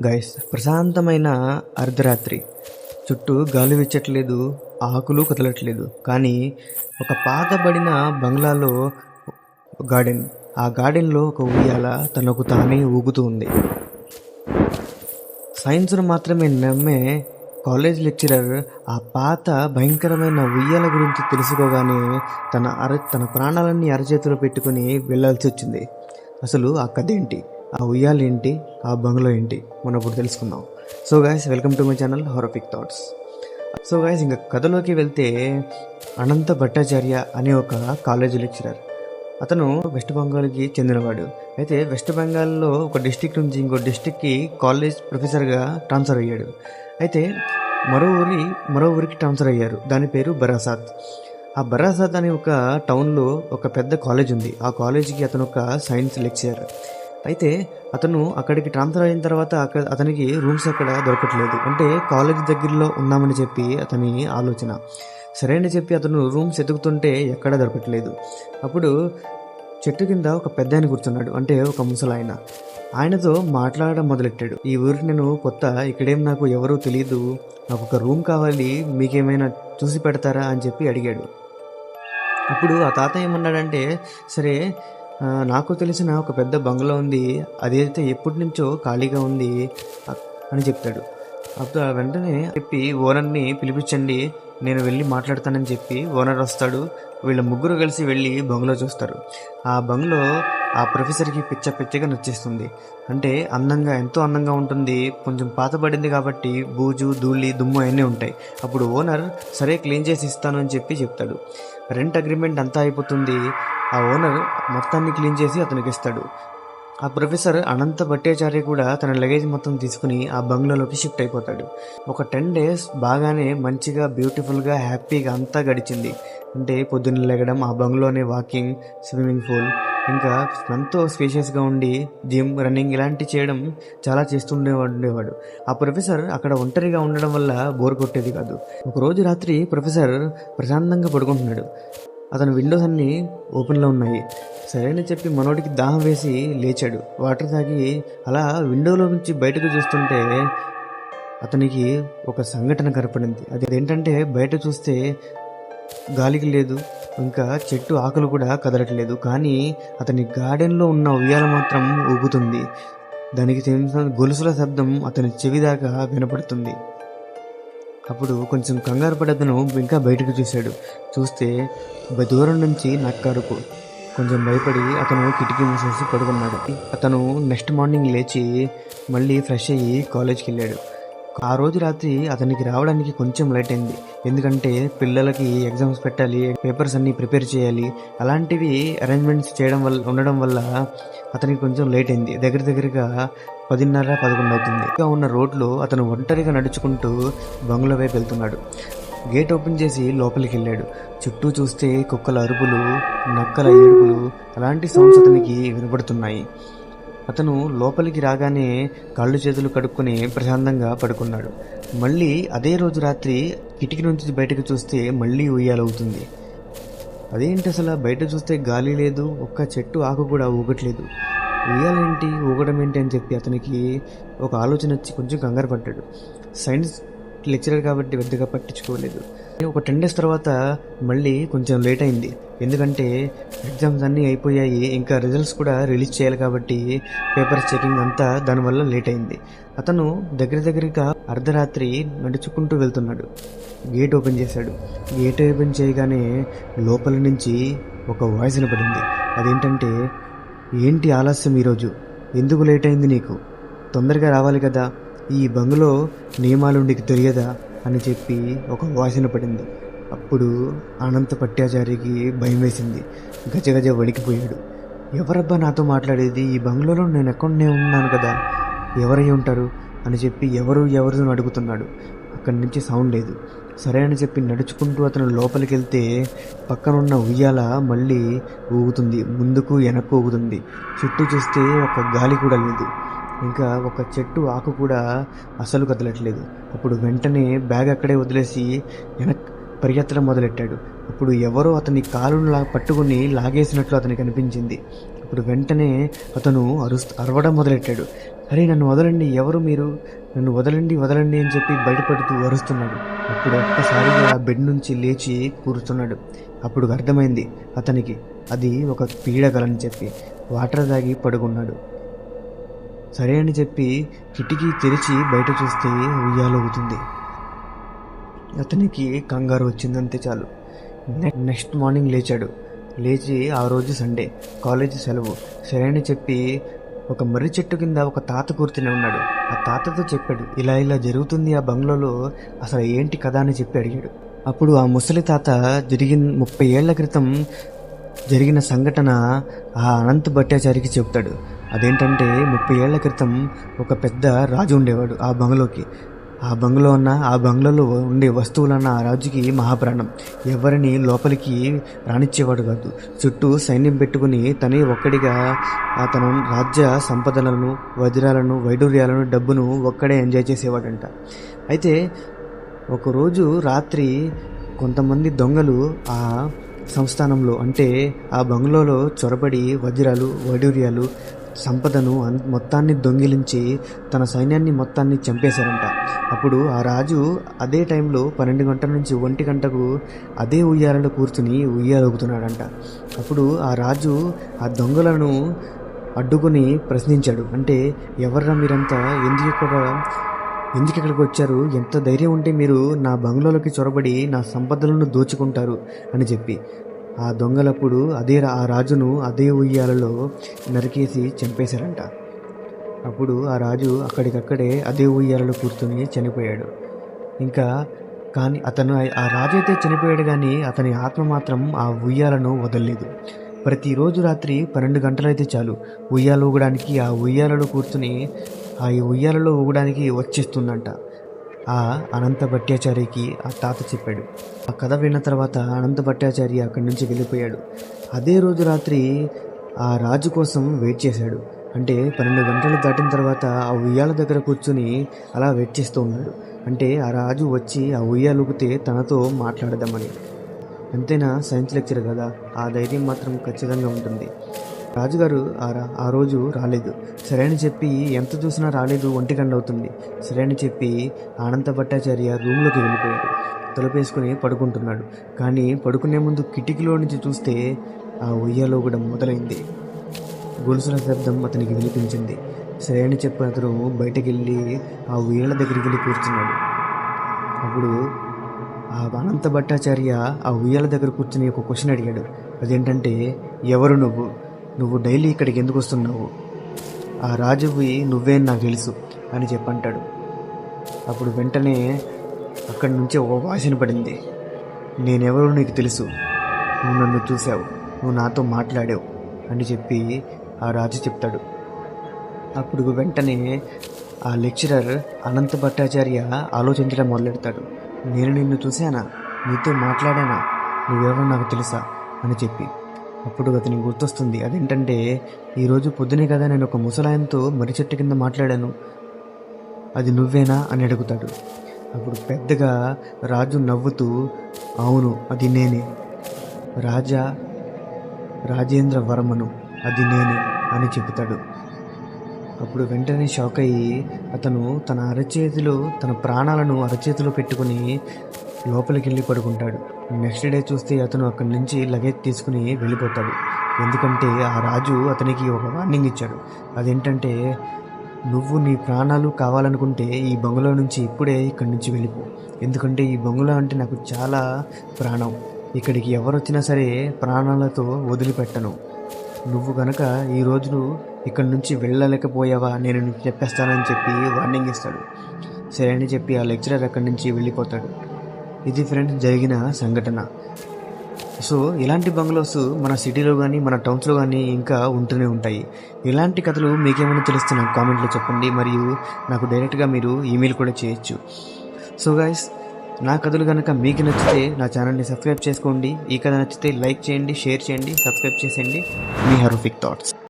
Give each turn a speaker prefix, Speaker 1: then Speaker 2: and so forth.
Speaker 1: Guys, ప్రశాంతమైన అర్ధరాత్రి. చుట్టూ గాలి వీచట్లేదు, ఆకులు కదలట్లేదు. కానీ ఒక పాతబడిన బంగ్లాలో గార్డెన్. ఆ గార్డెన్లో ఒక ఉయ్యాల తనకు తానే ఊగుతూ ఉంది. సైన్స్ను మాత్రమే నమ్మే కాలేజ్ లెక్చరర్ ఆ పాత భయంకరమైన ఉయ్యాల గురించి తెలుసుకోగానే తన ప్రాణాలన్నీ అరచేతిలో పెట్టుకుని వెళ్ళాల్సి వచ్చింది. అసలు ఆ కథ ఏంటి, ఆ ఉయ్యాల ఏంటి, ఆ బంగ్లా ఏంటి, మనం ఇప్పుడు తెలుసుకుందాం. So guys, welcome to my channel horrific thoughts. So guys, ఇంకా కథలోకి వెళ్తే, అనంత భట్టాచార్య అనే ఒక కాలేజ్ లెక్చరర్. అతను వెస్ట్ బెంగాల్కి చెందినవాడు. అయితే వెస్ట్ బెంగాల్లో ఒక డిస్టిక్ నుంచి ఇంకో డిస్టిక్కి కాలేజ్ ప్రొఫెసర్గా ట్రాన్స్ఫర్ అయ్యాడు. అయితే మరో ఊరికి ట్రాన్స్ఫర్ అయ్యారు. దాని పేరు బరాసాత్. ఆ బరాసాత్ అనే ఒక టౌన్లో ఒక పెద్ద కాలేజ్ ఉంది. ఆ కాలేజీకి అతను ఒక సైన్స్ లెక్చరర్. అయితే అతను అక్కడికి ట్రాన్స్ఫర్ అయిన తర్వాత అతనికి రూమ్స్ అక్కడ దొరకట్లేదు. అంటే కాలేజ్ దగ్గరలో ఉన్నామని చెప్పి అతని ఆలోచన. సరైన చెప్పి అతను రూమ్స్ ఎదుగుతుంటే ఎక్కడా దొరకట్లేదు. అప్పుడు చెట్టు కింద ఒక పెద్ద ఆయన కూర్చున్నాడు, అంటే ఒక ముసలాయన. ఆయనతో మాట్లాడడం మొదలెట్టాడు. ఈ ఊరికి నేను కొత్త, ఇక్కడేం నాకు ఎవరూ తెలియదు, నాకు ఒక రూమ్ కావాలి, మీకేమైనా చూసి పెడతారా అని చెప్పి అడిగాడు. అప్పుడు ఆ తాత ఏమన్నాడంటే, సరే, నాకు తెలిసిన ఒక పెద్ద బంగ్లా ఉంది, అదైతే ఎప్పటి నుంచో ఖాళీగా ఉంది అని చెప్తాడు. అప్పుడు వెంటనే చెప్పి ఓనర్ని పిలిపించండి, నేను వెళ్ళి మాట్లాడతానని చెప్పి ఓనర్ వస్తాడు. వీళ్ళ ముగ్గురు కలిసి వెళ్ళి బంగ్లా చూస్తారు. ఆ బంగ్లో ఆ ప్రొఫెసర్కి పిచ్చగా నచ్చేస్తుంది. అంటే ఎంతో అందంగా ఉంటుంది. కొంచెం పాతబడింది కాబట్టి బూజు, ధూళి, దుమ్ము అన్నీ ఉంటాయి. అప్పుడు ఓనర్ సరే క్లీన్ చేసి ఇస్తాను అని చెప్పి చెప్తాడు. రెంట్ అగ్రిమెంట్ అంతా అయిపోతుంది. ఆ ఓనర్ మొత్తాన్ని క్లీన్ చేసి అతనికి ఇస్తాడు. ఆ ప్రొఫెసర్ అనంత భట్టాచార్య కూడా తన లగేజ్ మొత్తం తీసుకుని ఆ బంగ్లాలోకి షిఫ్ట్ అయిపోతాడు. ఒక 10 days బాగానే మంచిగా బ్యూటిఫుల్గా హ్యాపీగా అంతా గడిచింది. అంటే పొద్దున్న లెగడం, ఆ బంగ్లోనే వాకింగ్, స్విమ్మింగ్ పూల్, ఇంకా ఎంతో స్పేషియస్గా ఉండి జిమ్, రన్నింగ్ ఇలాంటివి చేయడం చాలా చేస్తుండేవాడు. ఆ ప్రొఫెసర్ అక్కడ ఒంటరిగా ఉండడం వల్ల బోర్ కొట్టేది కాదు. ఒకరోజు రాత్రి ప్రొఫెసర్ ప్రశాంతంగా పడుకుంటున్నాడు. అతని విండోస్ అన్నీ ఓపెన్లో ఉన్నాయి. సరేని చెప్పి మనోడికి దాహం వేసి లేచాడు. వాటర్ తాగి అలా విండోలో నుంచి బయటకు చూస్తుంటే అతనికి ఒక సంఘటన కనపడింది. అదేంటంటే, బయట చూస్తే గాలికి లేదు, ఇంకా చెట్టు ఆకులు కూడా కదలట్లేదు. కానీ అతని గార్డెన్లో ఉన్న ఉయ్యాల మాత్రం ఊగుతుంది. దానికి గొలుసుల శబ్దం అతని చెవి దాకా వినపడుతుంది. అప్పుడు కొంచెం కంగారు పడి అతను ఇంకా బయటకు చూస్తే దూరం నుంచి నక్కరుపు. కొంచెం భయపడి అతను కిటికీ మూసేసి పడుకున్నాడు. అతను నెక్స్ట్ మార్నింగ్ లేచి మళ్ళీ ఫ్రెష్ అయ్యి కాలేజ్కి వెళ్ళాడు. ఆ రోజు రాత్రి అతనికి రావడానికి కొంచెం లేట్ అయింది. ఎందుకంటే పిల్లలకి ఎగ్జామ్స్ పెట్టాలి, పేపర్స్ అన్నీ ప్రిపేర్ చేయాలి, అలాంటివి అరేంజ్మెంట్స్ ఉండడం వల్ల అతనికి కొంచెం లేట్ అయింది. దగ్గరగా 10:30, 11 అవుతుంది. ఇంకా ఉన్న రోడ్లో అతను ఒంటరిగా నడుచుకుంటూ బంగ్లా వైపు వెళ్తున్నాడు. గేట్ ఓపెన్ చేసి లోపలికి వెళ్ళాడు. చుట్టూ చూస్తే కుక్కల అరుపులు, నక్కల ఏడుపులు, అలాంటి సౌండ్స్ అతనికి వినపడుతున్నాయి. అతను లోపలికి రాగానే కాళ్ళు చేతులు కడుక్కొని ప్రశాంతంగా పడుకున్నాడు. మళ్ళీ అదే రోజు రాత్రి కిటికీ నుంచి బయటకు చూస్తే మళ్ళీ ఉయ్యాలవుతుంది. అదేంటి, అసలు బయట చూస్తే గాలి లేదు, ఒక్క చెట్టు ఆకు కూడా ఊగట్లేదు, ఉయ్యాలేంటి, ఊగడం ఏంటి అని చెప్పి అతనికి ఒక ఆలోచన వచ్చి కొంచెం కంగారు పడ్డాడు. సైన్స్ లెక్చరర్ కాబట్టి పెద్దగా పట్టించుకోలేదు. ఒక 10 days తర్వాత మళ్ళీ కొంచెం లేట్ అయింది. ఎందుకంటే ఎగ్జామ్స్ అన్నీ అయిపోయాయి, ఇంకా రిజల్ట్స్ కూడా రిలీజ్ చేయాలి కాబట్టి పేపర్స్ చెకింగ్ అంతా దానివల్ల లేట్ అయింది. అతను దగ్గరగా అర్ధరాత్రి నడుచుకుంటూ వెళ్తున్నాడు. గేట్ ఓపెన్ చేశాడు. గేట్ ఓపెన్ చేయగానే లోపల నుంచి ఒక వాయిస్ వినపడింది. అదేంటంటే, ఏంటి ఆలస్యం ఈరోజు, ఎందుకు లేట్ అయింది, నీకు తొందరగా రావాలి కదా, ఈ బంగ్లో నియమాలు నీకు తెలియదా అని చెప్పి ఒక వాయిస్ వినపడింది. అప్పుడు అనంత భట్టాచార్యకి భయం వేసింది. గజగజ వణికిపోయాడు. ఎవరబ్బా నాతో మాట్లాడేది, ఈ బంగ్లాలో నేను ఎక్కడనే ఉన్నాను కదా, ఎవరై ఉంటారు అని చెప్పి ఎవరు అడుగుతున్నాడు. అక్కడి నుంచి సౌండ్ లేదు. సరే అని చెప్పి నడుచుకుంటూ అతను లోపలికి వెళ్తే పక్కనున్న ఉయ్యాల మళ్ళీ ఊగుతుంది, ముందుకు వెనక్కు ఊగుతుంది. చుట్టూ చూస్తే ఒక గాలి కూడా లేదు, ఇంకా ఒక చెట్టు ఆకు కూడా అసలు కదలట్లేదు. అప్పుడు వెంటనే బ్యాగ్ అక్కడే వదిలేసి పరిగెత్తడం మొదలెట్టాడు. అప్పుడు ఎవరో అతని కాలును పట్టుకుని లాగేసినట్లు అతనికి అనిపించింది. అప్పుడు వెంటనే అతను అరవడం మొదలెట్టాడు. అరే, నన్ను వదలండి, ఎవరు మీరు, నన్ను వదలండి వదలండి అని చెప్పి బయటపడుతూ అరుస్తున్నాడు. అప్పుడు ఒక్కసారిగా బెడ్ నుంచి లేచి కూర్చున్నాడు. అప్పుడు అర్థమైంది అతనికి అది ఒక పీడకలని చెప్పి వాటర్ తాగి పడుకున్నాడు. సరే అని చెప్పి కిటికీ తెరిచి బయట చూస్తే ఉయ్యాలవుతుంది. అతనికి కంగారు వచ్చిందంతే చాలు. నెక్స్ట్ మార్నింగ్ లేచి ఆ రోజు సండే, కాలేజ్ సెలవు. సరే అని చెప్పి ఒక మర్రి చెట్టు కింద ఒక తాత కూర్చుని ఉన్నాడు. ఆ తాతతో చెప్పాడు, ఇలా ఇలా జరుగుతుంది ఆ బంగ్లాలో, అసలు ఏంటి కథ అని చెప్పి అడిగాడు. అప్పుడు ఆ ముసలి తాత 30 ఏళ్ల క్రితం జరిగిన సంఘటన ఆ అనంత్ భట్టాచారికి చెప్తాడు. అదేంటంటే 30 ఏళ్ల క్రితం ఒక పెద్ద రాజు ఉండేవాడు ఆ బంగ్లోకి. ఆ బంగ్లాలో ఉండే వస్తువులన్న ఆ రాజుకి మహాప్రాణం. ఎవరిని లోపలికి రానిచ్చేవాడు కాదు. చుట్టూ సైన్యం పెట్టుకుని తనే ఒక్కడిగా తన రాజ్య సంపదలను, వజ్రాలను, వైడూర్యాలను, డబ్బును ఒక్కడే ఎంజాయ్ చేసేవాడంట. అయితే ఒకరోజు రాత్రి కొంతమంది దొంగలు ఆ సంస్థానంలో అంటే ఆ బంగ్లాలో చొరబడి వజ్రాలు, వైడూర్యాలు, సంపదను మొత్తాన్ని దొంగిలించి తన సైన్యాన్ని మొత్తాన్ని చంపేశారంట. అప్పుడు ఆ రాజు అదే టైంలో 12 గంటల నుంచి 1 గంటకు అదే ఉయ్యాలలో కూర్చుని ఉయ్యాలొగుతున్నాడంట. అప్పుడు ఆ రాజు ఆ దొంగలను అడ్డుకొని ప్రశ్నించాడు. అంటే, ఎవర్రా మీరంతా, ఎందుకు ఇక్కడికి వచ్చారు, ఎంత ధైర్యం ఉంటే మీరు నా బంగ్లాలోకి చొరబడి నా సంపదలను దోచుకుంటారు అని చెప్పి. ఆ దొంగలప్పుడు ఆ రాజును అదే ఉయ్యాలలో నరికేసి చంపేశారంట. అప్పుడు ఆ రాజు అక్కడికక్కడే అదే ఉయ్యాలలో కూర్చొని చనిపోయాడు. కానీ ఆ రాజు అయితే చనిపోయాడు, కానీ అతని ఆత్మ మాత్రం ఆ ఉయ్యాలను వదలలేదు. ప్రతిరోజు రాత్రి 12 గంటలైతే చాలు ఉయ్యాల ఊగడానికి ఆ ఉయ్యాలలో కూర్చుని ఆ ఉయ్యాలలో ఊగడానికి వచ్చేస్తుందంట. ఆ అనంత భట్టాచారికి ఆ తాత చెప్పాడు. ఆ కథ విన్న తర్వాత అనంత భట్టాచారి అక్కడి నుంచి వెళ్ళిపోయాడు. అదే రోజు రాత్రి ఆ రాజు కోసం వెయిట్ చేశాడు. అంటే 12 గంటలు దాటిన తర్వాత ఆ ఉయ్యాల దగ్గర కూర్చుని అలా వెయిట్ చేస్తూ ఉన్నాడు. అంటే ఆ రాజు వచ్చి ఆ ఉయ్యాలు ఊపితే తనతో మాట్లాడదామని. అంతేనా, సైన్స్ లెక్చర్ కదా, ఆ ధైర్యం మాత్రం ఖచ్చితంగా ఉంటుంది. రాజుగారు ఆ రోజు రాలేదు. సరే అని చెప్పి ఎంత చూసినా రాలేదు, 1 గంట అవుతుంది. సరే అని చెప్పి అనంత భట్టాచార్య రూమ్లోకి వెళ్ళిపోయాడు. తలుపేసుకుని పడుకుంటున్నాడు. కానీ పడుకునే ముందు కిటికీలో నుంచి చూస్తే ఆ ఉయ్యాలో కూడా మొదలైంది. గొలుసుల శబ్దం అతనికి వినిపించింది. సరే అని చెప్పి అతను బయటకు వెళ్ళి ఆ ఉయ్యాల దగ్గరికి వెళ్ళి కూర్చున్నాడు. అప్పుడు ఆ అనంత భట్టాచార్య ఆ ఉయ్యాల దగ్గర కూర్చుని ఒక క్వశ్చన్ అడిగాడు. అదేంటంటే, ఎవరు నువ్వు డైలీ ఇక్కడికి ఎందుకు వస్తున్నావు, ఆ రాజువి నువ్వే నాకు తెలుసు అని చెప్పంటాడు. అప్పుడు వెంటనే అక్కడి నుంచి ఒక వాసన పడింది. నేనెవరో నీకు తెలుసు, నువ్వు నన్ను చూసావు, నువ్వు నాతో మాట్లాడావు అని చెప్పి ఆ రాజు చెప్తాడు. అప్పుడు వెంటనే ఆ లెక్చరర్ అనంత భట్టాచార్య ఆలోచించడం మొదలెడతాడు. నేను నిన్ను చూశానా, నీతో మాట్లాడానా, నువ్వెవరో నాకు తెలుసా అని చెప్పి. అప్పుడు అతనికి గుర్తొస్తుంది. అదేంటంటే, ఈరోజు పొద్దునే కదా నేను ఒక ముసలాయనతో మర్రి చెట్టు కింద మాట్లాడాను, అది నువ్వేనా అని అడుగుతాడు. అప్పుడు పెద్దగా రాజు నవ్వుతూ, అవును, అది నేనే, రాజేంద్ర వర్మను, అది నేనే అని చెబుతాడు. అప్పుడు వెంటనే షాక్ అయ్యి అతను తన ప్రాణాలను అరచేతిలో పెట్టుకుని లోపలికి వెళ్ళి పడుకుంటాడు. నెక్స్ట్ డే చూస్తే అతను అక్కడి నుంచి లగేజ్ తీసుకుని వెళ్ళిపోతాడు. ఎందుకంటే ఆ రాజు అతనికి ఒక వార్నింగ్ ఇచ్చాడు. అదేంటంటే, నువ్వు నీ ప్రాణాలు కావాలనుకుంటే ఈ బంగ్లా నుంచి ఇప్పుడే ఇక్కడి నుంచి వెళ్ళిపో. ఎందుకంటే ఈ బంగ్లా అంటే నాకు చాలా ప్రాణం. ఇక్కడికి ఎవరు వచ్చినా సరే ప్రాణాలతో వదిలిపెట్టను. నువ్వు కనుక ఈ రోజు ఇక్కడి నుంచి వెళ్ళలేకపోయావా, నేను నీకు చెప్పేస్తానని చెప్పి వార్నింగ్ ఇస్తాడు. సరే అని చెప్పి ఆ లెక్చరర్ అక్కడి నుంచి వెళ్ళిపోతాడు. ఇది ఫ్రెండ్స్ జరిగిన సంఘటన. సో ఇలాంటి బంగ్లాస్ మన సిటీలో కానీ మన టౌన్స్లో కానీ ఇంకా ఉంటూనే ఉంటాయి. ఇలాంటి కథలు మీకేమైనా తెలిస్తే నాకు కామెంట్లో చెప్పండి, మరియు నాకు డైరెక్ట్గా మీరు ఈమెయిల్ కూడా చేయొచ్చు. సో గైస్, నా కథలు కనుక మీకు నచ్చితే నా ఛానల్ని సబ్స్క్రైబ్ చేసుకోండి. ఈ కథ నచ్చితే లైక్ చేయండి, షేర్ చేయండి, సబ్స్క్రైబ్ చేసేయండి. మీ హర్ఫిక్ థాట్స్.